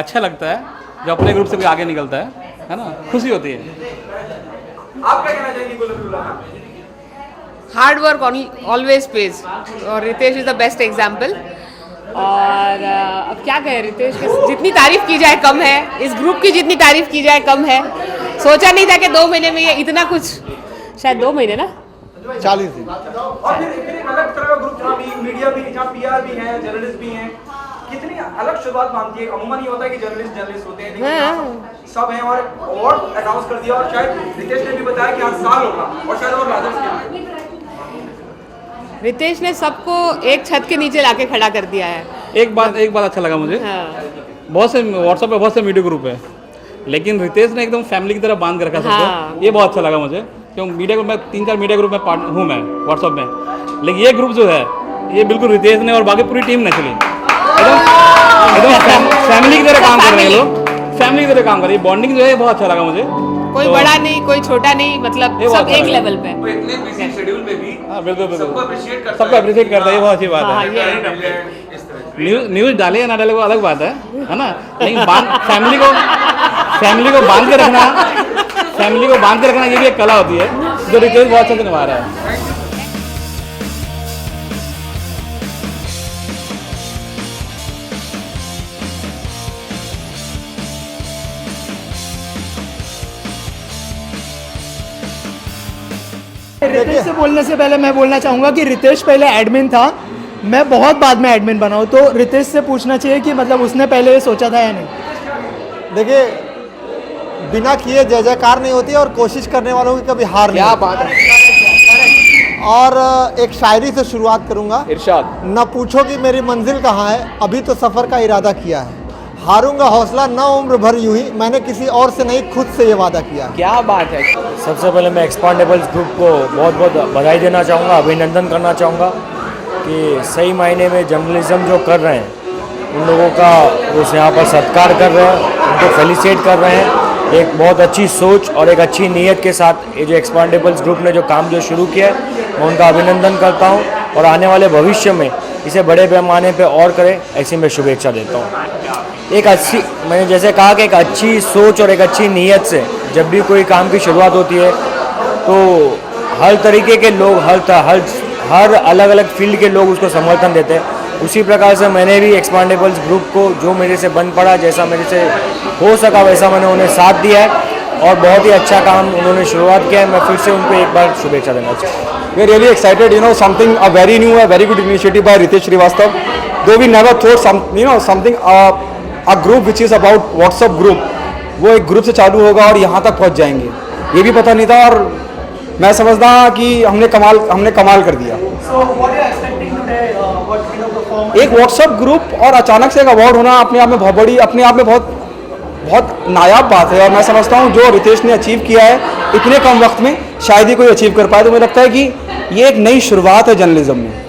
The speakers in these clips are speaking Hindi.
अच्छा लगता है जो अपने ग्रुप से कोई आगे निकलता है ना, खुशी होती है। आप क्या कहना चाहेंगे Gulab? Hard work always pays, और Ritesh is the best example. और अब क्या कहें, रितेश की जितनी तारीफ की जाए कम है, इस ग्रुप की जितनी तारीफ की जाए कम है। सोचा नहीं था कि 2 महीने में ये इतना कुछ, शायद 2 महीने ना 40 दिन। और फिर एक अलग तरह का ग्रुप जहाँ भी मीडिया भी, जहाँ पीआर भी है, जर्नलिस्ट भी हैं, कितनी अलग शुरुआत मानती है। अमूमन ये होता है कि जर्नलिस्ट होते हैं, लेकिन यहाँ सब हैं और अवार्ड अनाउंस कर दिया। और शायद रितेश ने भी बताया कि 8 साल होगा, और शायद और राजर्स के। रितेश ने सबको एक छत के नीचे लाके खड़ा कर दिया है। एक बात अच्छा लगा मुझे, हाँ। बहुत से व्हाट्सएप पे बहुत से मीडिया ग्रुप है, लेकिन रितेश ने एकदम फैमिली की तरह बांध के रखा सबको। हाँ। ये बहुत अच्छा लगा मुझे, क्योंकि मीडिया ग्रुप में 3-4 मीडिया ग्रुप में पार्ट हूँ मैं व्हाट्सएप में, लेकिन ये ग्रुप जो है ये बिल्कुल रितेश ने और बाकी पूरी टीम ने चली एकदम फैमिली की तरह काम कर रहे हैं लोग, फैमिली की तरह काम कर रहे हैं। बॉन्डिंग जो है बहुत अच्छा लगा मुझे। कोई तो, बड़ा नहीं, कोई छोटा नहीं, मतलब ये बहुत सब अच्छा एक लगा। लेवल पे। वो इतने बिजी शेड्यूल में भी हाँ बिल्कुल सबको बिल्कुल अप्रिशिएट करता है, ये बहुत अच्छी बात हाँ, है। ये इस तरह न्यूज़ डाले या ना डाले वो अलग बात है ना, लेकिन फैमिली को बांध के रखना, फैमिली को बांध के रखना ये भी एक कला होती है जो रितेश बहुत अच्छे से निभा रहा है। रितेश से बोलने से पहले मैं बोलना चाहूँगा कि रितेश पहले एडमिन था, मैं बहुत बाद में एडमिन बना हूँ, तो रितेश से पूछना चाहिए कि मतलब उसने पहले ये सोचा था या नहीं। देखिए, बिना किए जय जयकार नहीं होती और कोशिश करने वालों की कभी हार नहीं। क्या बात है। और एक शायरी से शुरुआत करूँगा। इरशाद। न पूछो कि मेरी मंजिल कहाँ है, अभी तो सफ़र का इरादा किया है। हारूंगा हौसला न उम्र भर यूं ही, मैंने किसी और से नहीं खुद से ये वादा किया। क्या बात है। सबसे पहले मैं एक्सपांडेबल्स ग्रुप को बहुत बहुत बधाई देना चाहूँगा, अभिनंदन करना चाहूँगा कि सही मायने में जर्नलिज्म जो कर रहे हैं उन लोगों का वो यहाँ पर सत्कार कर रहे हैं, उनको फेलिसिटेट कर रहे हैं। एक बहुत अच्छी सोच और एक अच्छी नीयत के साथ ये जो एक्सपांडेबल्स ग्रुप ने जो काम जो शुरू किया है, मैं उनका अभिनंदन करता हूँ और आने वाले भविष्य में इसे बड़े पैमाने पर और करें, ऐसी मैं शुभेच्छा देता हूँ। एक अच्छी, मैंने जैसे कहा कि एक अच्छी सोच और एक अच्छी नीयत से जब भी कोई काम की शुरुआत होती है तो हर तरीके के लोग, हर अलग अलग फील्ड के लोग उसको समर्थन देते हैं। उसी प्रकार से मैंने भी एक्सपांडेबल्स ग्रुप को जो मेरे से बन पड़ा, जैसा मेरे से हो सका वैसा मैंने उन्हें साथ दिया है और बहुत ही अच्छा काम उन्होंने शुरुआत किया है। मैं फिर से उनको एक बार शुभेच्छा देना चाहता हूँ। We are really excited, something a very new, a very good initiative by Ritesh Srivastav. Though we never thought something a group which is about WhatsApp group, वो एक ग्रुप से चालू होगा और यहाँ तक पहुँच जाएंगे, ये भी पता नहीं था। और मैं समझता कि हमने कमाल कर दिया। एक व्हाट्सएप ग्रुप और अचानक से एक अवार्ड होना अपने आप में बहुत बड़ी, अपने आप में बहुत नायाब बात है। और मैं समझता हूँ जो रितेश ने अचीव किया है इतने कम वक्त में शायद ही कोई अचीव कर पाए। तो मुझे लगता है कि ये एक नई शुरुआत है जर्नलिज्म में।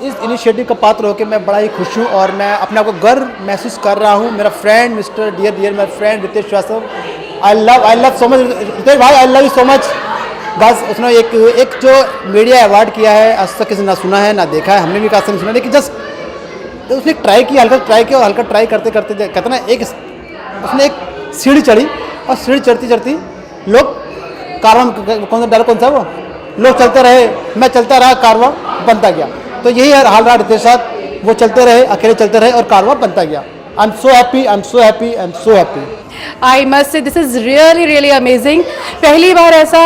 इस इनिशिएटिव का पात्र होकर मैं बड़ा ही खुश हूँ और मैं अपने आप को गर्व महसूस कर रहा हूँ। मेरा friend mister dear my friend Ritesh Shrivastava, I love so much Ritesh भाई, I love you so much. बस उसने एक जो मीडिया अवार्ड किया है, आज तक किसी ना सुना है ना देखा है, हमने भी कहा नहीं सुना, लेकिन जस्ट तो उसने ट्राई किया, हल्का ट्राई करते कहते ना उसने एक सीढ़ी चढ़ी और सीढ़ी चढ़ती लोग कारवां, कौन सा डायलॉग कौन सा वो, लोग चलते रहे मैं चलता रहा कारवां बनता गया। तो यही हाल रहा रितेश साथ, वो चलते रहे, अकेले चलते रहे और कारवां बनता गया। I'm so happy, I'm so happy, I'm so happy. I must say this is really really amazing. पहली बार ऐसा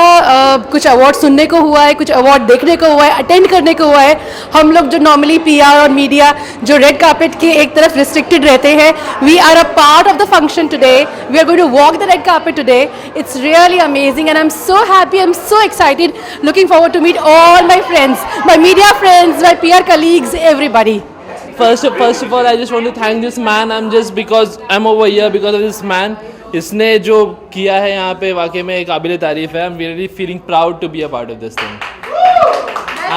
कुछ अवार्ड सुनने को हुआ है, कुछ अवार्ड देखने को हुआ है, अटेंड करने को हुआ है। हम लोग जो नॉर्मली पीआर और मीडिया जो रेड कार्पेट के एक तरफ रिस्ट्रिक्टेड रहते हैं, we are a part of the function today, we are going to walk the red carpet today. It's really amazing and I am so happy, I am so excited, looking forward to meet all my friends, my media friends, my PR colleagues, everybody. First of all, I just want to thank this man. I'm over here because of this man. इसने जो किया है यहाँ पे वाकई में काबिल तारीफ है। I'm really feeling proud to be a part of this thing.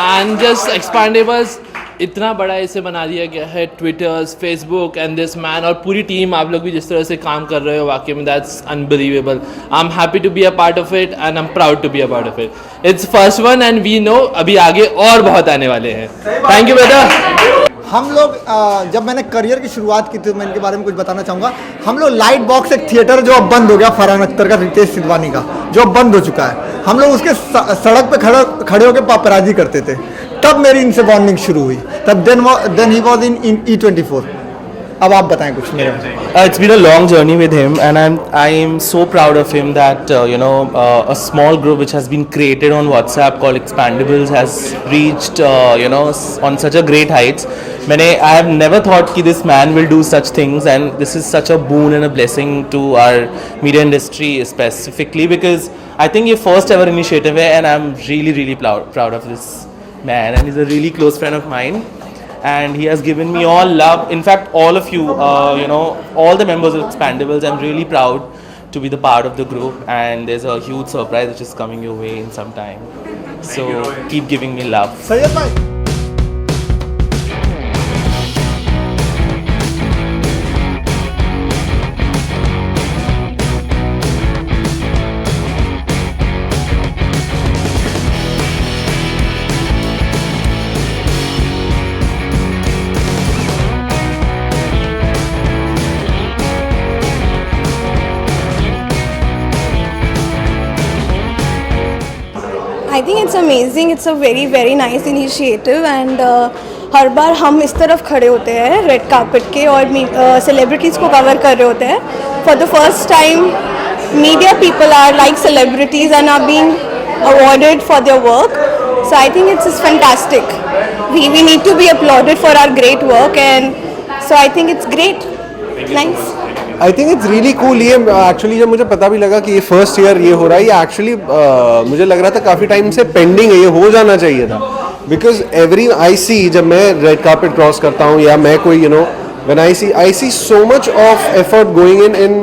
And just Expandables इतना बड़ा इसे बना दिया गया है, Twitters, Facebook and this man और पूरी टीम, आप लोग भी जिस तरह से काम कर रहे हो वाकई में that's unbelievable. I am happy to be a part of it and I am proud to be a part of it. It's first one and we know अभी आगे और बहुत आने वाले हैं। Thank you brother. हम लोग जब मैंने करियर की शुरुआत की थी, मैं इनके बारे में कुछ बताना चाहूँगा। हम लोग लाइट बॉक्स, एक थिएटर जो अब बंद हो गया, फरहान अख्तर का, रितेश सिद्धवानी का, जो अब बंद हो चुका है, हम लोग उसके सड़क पे खड़े होकर पापराजी करते थे। तब मेरी इनसे बॉन्डिंग शुरू हुई। तब then he was in E24। अब आप बताएं कुछ मेरे में। It's been a long journey with him, and I'm so proud of him that a small group which has been created on WhatsApp called Expandables has reached on such a great heights. I have never thought that this man will do such things, and this is such a boon and a blessing to our media industry specifically, because I think your first ever initiative hai, and I'm really proud of this man, and he's a really close friend of mine. And he has given me all love. In fact, all of you, all the members of Expandables, I'm really proud to be the part of the group. And there's a huge surprise which is coming your way in some time. So keep giving me love. Syed भाई, I think it's amazing. It's a very very nice initiative and हर बार हम इस तरफ खड़े होते हैं रेड कार्पेट के और सेलिब्रिटीज़ को कवर कर रहे होते हैं। For the first time media people are like celebrities and are being awarded for their work. So I think it's fantastic. We need to be applauded for our great work, and so I think it's great. Nice. I think it's really cool. ये एक्चुअली जब मुझे पता भी लगा कि ये फर्स्ट ईयर ये हो रहा है, ये एक्चुअली मुझे लग रहा था काफ़ी टाइम से पेंडिंग है, ये हो जाना चाहिए था। बिकॉज आई सी, जब मैं रेड कार्पेट क्रॉस करता हूँ या मैं कोई when I see so much of effort going in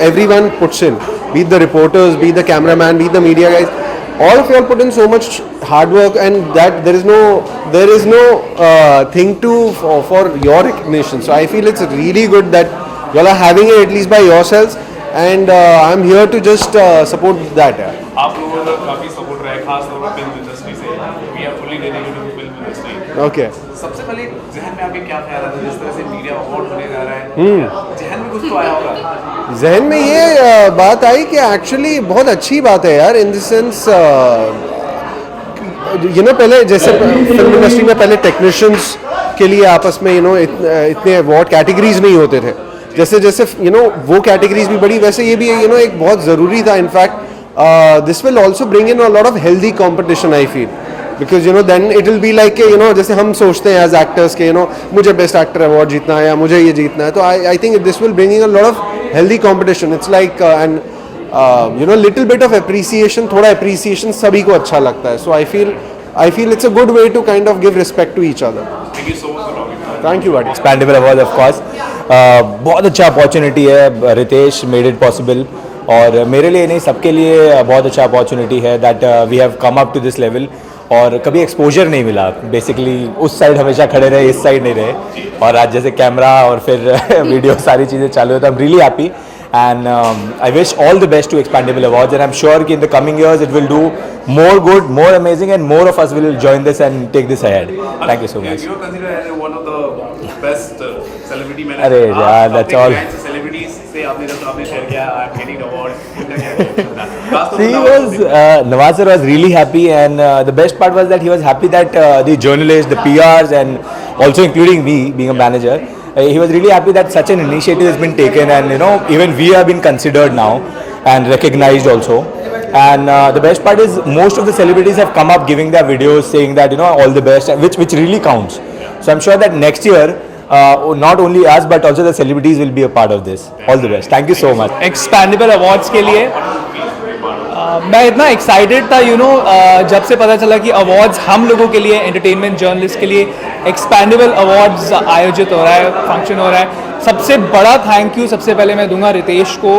everyone puts in, be it the reporters, be it the cameraman, be it the media guys, all of you all put in so much hard work, and that there is no thing for your recognition. So I feel it's really good that you all are having it at least by yourselves, and I'm here to just support that. आप लोगों का काफी सपोर्ट रहा है, खास तौर पर फिल्म इंडस्ट्री से। We are fully dedicated to film industry. Okay. सबसे पहले जहन में आपके क्या ख्याल आता है जिस तरह से मीडिया अवार्ड होने जा रहा है? जहन में कुछ तो आया होगा। जहन में ये बात आई कि एक्चुअली बहुत अच्छी बात है यार, इन द सेंस पहले जैसे फिल्म इंडस्ट्री में पहले टेक्नीशियंस के लिए आपस में इतने अवार्ड कैटेगरीज नहीं होते थे। जैसे जैसे वो कैटेगरीज भी बड़ी, वैसे ये भी एक बहुत ज़रूरी था। In fact this will also bring in a lot of healthy competition I feel, because then it will be like जैसे हम सोचते हैं एज एक्टर्स के मुझे बेस्ट एक्टर अवार्ड जीतना है या मुझे ये जीतना है, तो I think this will bring in a lot of healthy competition. It's like and little bit of appreciation, थोड़ा एप्रिसिएशन सभी को अच्छा लगता है। So I feel it's a good way to kind of give respect to each other. Thank you so much for talking. Thank you buddy. Expendable award of course बहुत अच्छा अपॉर्चुनिटी है, रितेश मेड इट पॉसिबल, और मेरे लिए नहीं सबके लिए बहुत अच्छा अपॉर्चुनिटी है that we have come up to this level. और कभी एक्सपोजर नहीं मिला, बेसिकली उस साइड हमेशा खड़े रहे, इस साइड नहीं रहे, और आज जैसे कैमरा और फिर वीडियो सारी चीज़ें चालू है, तो आई am really happy and I wish all the best to Expandable Awards, and I'm sure that in the coming years it will do more good, more amazing, and more of us will join this and take this ahead. Thank you so much. You are considered as one of the best celebrity managers. अरे यार, that's all. Celebrities से आपने share किया, I'm getting the award. He was Nawaz sir was really happy, and the best part was that he was happy that the journalists, the PRs, and also including me being a manager, he was really happy that such an initiative has been taken, and even we have been considered now and recognized also. And the best part is most of the celebrities have come up giving their videos saying that all the best, which really counts. So I'm sure that next year not only us but also the celebrities will be a part of this. All the best. Thank you so much. Expandable awards के लिए मैं इतना एक्साइटेड था जब से पता चला कि अवार्ड्स हम लोगों के लिए एंटरटेनमेंट जर्नलिस्ट के लिए एक्सपैंडेबल अवार्ड्स आयोजित हो रहा है, फंक्शन हो रहा है। सबसे बड़ा थैंक यू सबसे पहले मैं दूंगा रितेश को,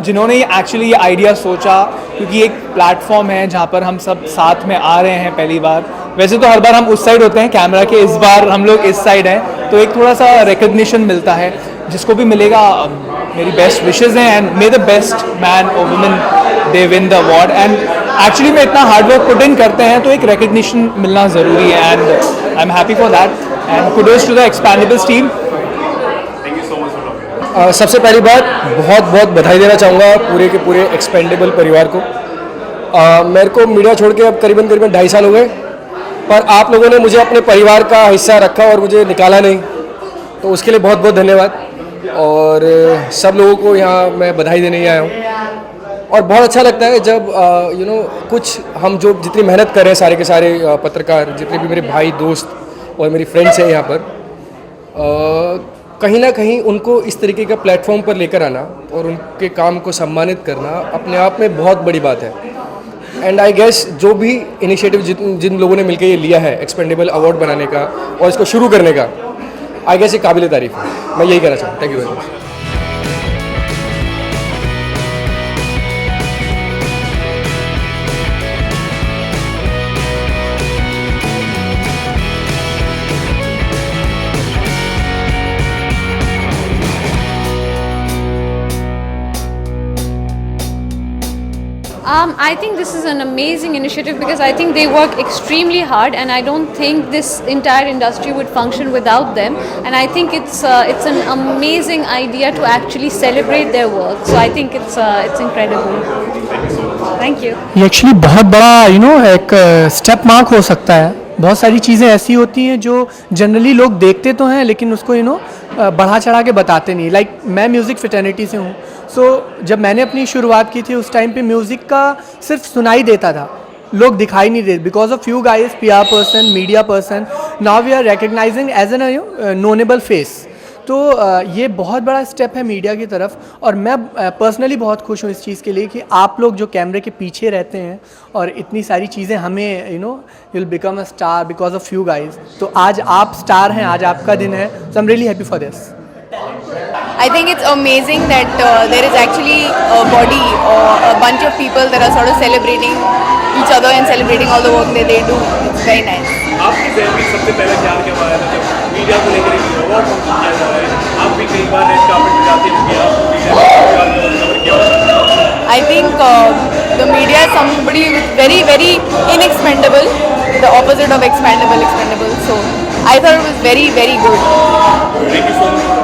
जिन्होंने एक्चुअली ये आइडिया सोचा, क्योंकि एक प्लेटफॉर्म है जहाँ पर हम सब साथ में आ रहे हैं पहली बार। वैसे तो हर बार हम उस साइड होते हैं कैमरा के, इस बार हम लोग इस साइड हैं, तो एक थोड़ा सा रिकग्निशन मिलता है। जिसको भी मिलेगा मेरी बेस्ट विशेज़ हैं, and may the best man और women they win the award. And actually में इतना हार्डवर्क पुट इन करते हैं तो एक रिकग्निशन मिलना ज़रूरी है, and I am happy for that and kudos to the Expendables team. सबसे पहली बात बहुत बहुत बधाई देना चाहूँगा पूरे के पूरे एक्सपेंडेबल परिवार को। मेरे को मीडिया छोड़ के अब करीबन 2.5 साल हो गए, पर आप लोगों ने मुझे अपने परिवार का हिस्सा रखा और मुझे निकाला नहीं, तो उसके लिए बहुत बहुत धन्यवाद। और सब लोगों को यहाँ मैं बधाई देने ही आया हूँ। और बहुत अच्छा लगता है जब कुछ हम जो जितनी मेहनत कर रहे हैं सारे के सारे पत्रकार, जितने भी मेरे भाई दोस्त और मेरी फ्रेंड्स हैं यहाँ पर, कहीं ना कहीं उनको इस तरीके का प्लेटफॉर्म पर लेकर आना और उनके काम को सम्मानित करना अपने आप में बहुत बड़ी बात है। एंड आई गेस जो भी इनिशिएटिव जिन लोगों ने मिलकर ये लिया है एक्सपेंडेबल अवार्ड बनाने का और इसको शुरू करने का, आई गेस ये काबिल तारीफ है। मैं यही कहना चाहूँ। Thank you very much. I think this is an amazing initiative because I think they work extremely hard, and I don't think this entire industry would function without them. And I think it's an amazing idea to actually celebrate their work. So I think it's incredible. Thank you. ये एक्चुअली बहुत बड़ा एक स्टेप मार्क हो सकता है। बहुत सारी चीज़ें ऐसी होती हैं जो जनरली लोग देखते तो हैं लेकिन उसको बढ़ा चढ़ा के बताते नहीं। लाइक मैं म्यूज़िक फ्रेटर्निटी से हूँ, सो जब मैंने अपनी शुरुआत की थी उस टाइम पे म्यूज़िक का सिर्फ सुनाई देता था, लोग दिखाई नहीं देते। Because of few guys, PR person, media person, now we are recognizing as an knowable face. तो ये बहुत बड़ा स्टेप है मीडिया की तरफ, और मैं पर्सनली बहुत खुश हूँ इस चीज़ के लिए कि आप लोग जो कैमरे के पीछे रहते हैं और इतनी सारी चीज़ें हमें you will become a star because of few guys. तो आज आप स्टार हैं, आज आपका दिन है, so I am really happy for this. I think it's amazing that there is actually a body or a bunch of people that are sort of celebrating each other and celebrating all the work that they do. It's very nice. आपकी ज़हन में सबसे पहला ख्याल क्या आया था जब मीडिया को लेकर एक अवार्ड फंक्शन किया जा रहा है? आप भी कई बार रेड कार्पेट पे जाते हैं कि आप मीडिया क्या होता है? I think the media is somebody with very, very inexpendable, the opposite of expendable. So I thought it was very, very good. Thank you so much.